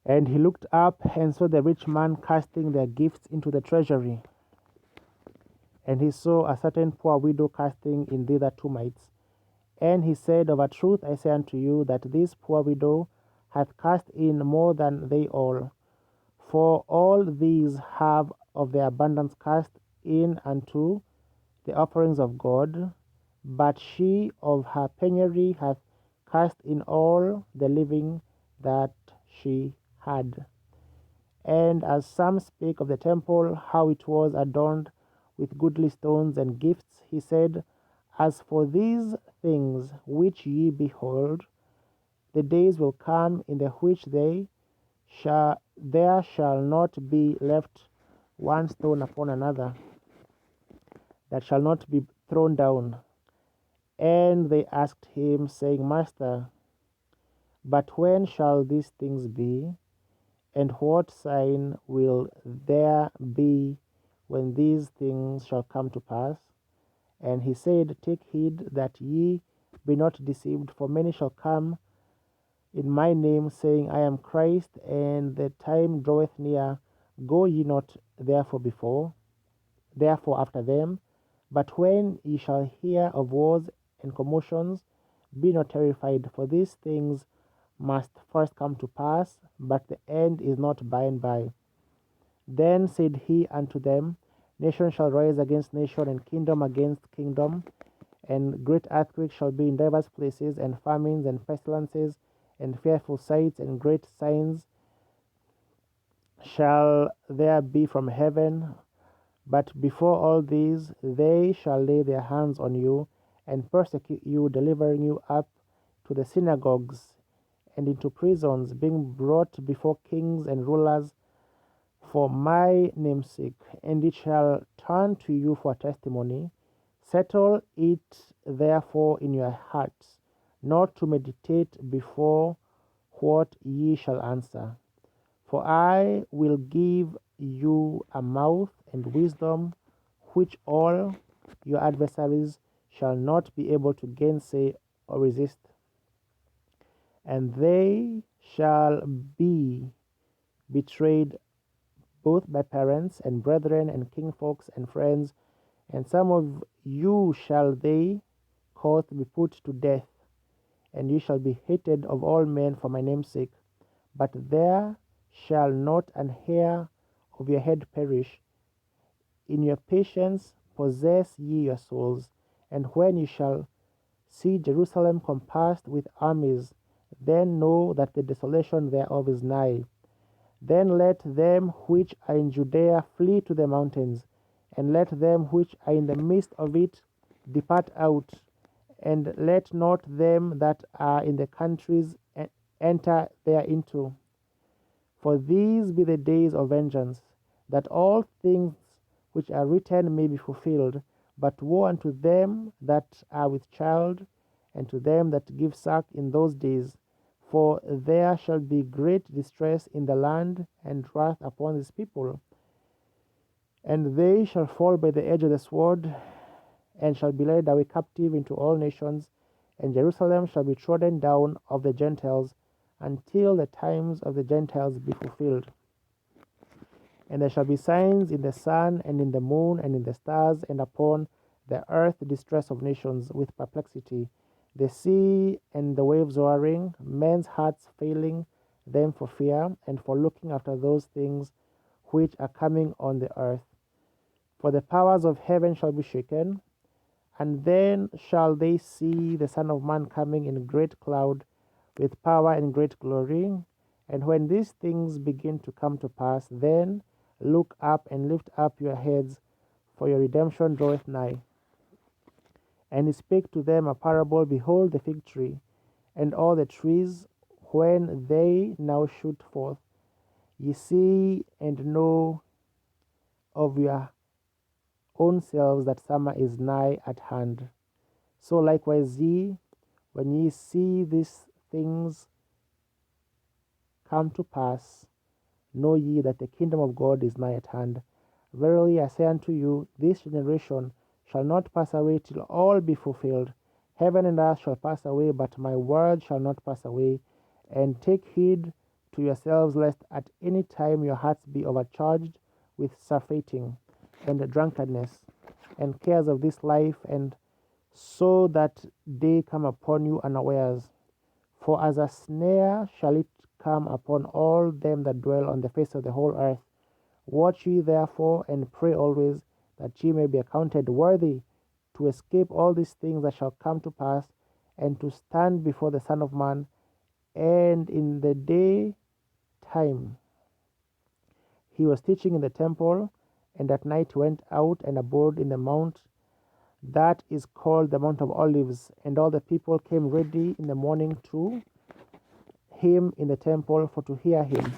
And he looked up and saw the rich man casting their gifts into the treasury. And he saw a certain poor widow casting in thither 2 mites. And he said, Of a truth I say unto you, that this poor widow hath cast in more than they all. For all these have of their abundance cast in unto the offerings of God, but she of her penury hath cast in all the living that she had. And as some spake of the temple, how it was adorned with goodly stones and gifts, he said, As for these things which ye behold, the days will come in the which there shall not be left one stone upon another, that shall not be thrown down. And they asked him, saying, Master, but when shall these things be? And what sign will there be when these things shall come to pass? And he said, Take heed that ye be not deceived, for many shall come in my name, saying, I am Christ, and the time draweth near. Go ye not therefore after them. But when ye shall hear of wars and commotions, be not terrified, for these things must first come to pass, but the end is not by and by. Then said he unto them, Nation shall rise against nation, and kingdom against kingdom, and great earthquakes shall be in divers places, and famines and pestilences, and fearful sights and great signs shall there be from heaven. But before all these, they shall lay their hands on you, and persecute you, delivering you up to the synagogues and into prisons, being brought before kings and rulers for my name's sake. And it shall turn to you for a testimony. Settle it therefore in your hearts, not to meditate before what ye shall answer. For I will give you a mouth and wisdom, which all your adversaries shall not be able to gainsay or resist. And they shall be betrayed both by parents and brethren and kinfolks and friends, and some of you shall they cause to be put to death, and you shall be hated of all men for my name's sake. But there shall not an hair of your head perish. In your patience possess ye your souls. And when you shall see Jerusalem compassed with armies, then know that the desolation thereof is nigh. Then let them which are in Judea flee to the mountains, and let them which are in the midst of it depart out, and let not them that are in the countries enter thereinto. For these be the days of vengeance, that all things which are written may be fulfilled. But woe unto them that are with child, and to them that give suck in those days. For there shall be great distress in the land, and wrath upon this people. And they shall fall by the edge of the sword, and shall be led away captive into all nations, and Jerusalem shall be trodden down of the Gentiles, until the times of the Gentiles be fulfilled. And there shall be signs in the sun, and in the moon, and in the stars, and upon the earth distress of nations with perplexity, the sea and the waves roaring, men's hearts failing them for fear, and for looking after those things which are coming on the earth. For the powers of heaven shall be shaken, and then shall they see the Son of Man coming in great cloud, with power and great glory. And when these things begin to come to pass, then look up and lift up your heads, for your redemption draweth nigh. And he spake to them a parable. Behold the fig tree, and all the trees, when they now shoot forth. Ye see and know of your own selves that summer is nigh at hand. So likewise ye, when ye see these things come to pass, know ye that the kingdom of God is nigh at hand. Verily I say unto you, this generation shall not pass away till all be fulfilled. Heaven and earth shall pass away, but my word shall not pass away. And take heed to yourselves, lest at any time your hearts be overcharged with surfeiting and drunkenness and cares of this life, and so that day come upon you unawares. For as a snare shall it come upon all them that dwell on the face of the whole earth. Watch ye therefore, and pray always, that ye may be accounted worthy to escape all these things that shall come to pass, and to stand before the Son of Man. And in the day time he was teaching in the temple, and at night he went out and abode in the mount that is called the Mount of Olives. And all the people came ready in the morning to him in the temple for to hear him.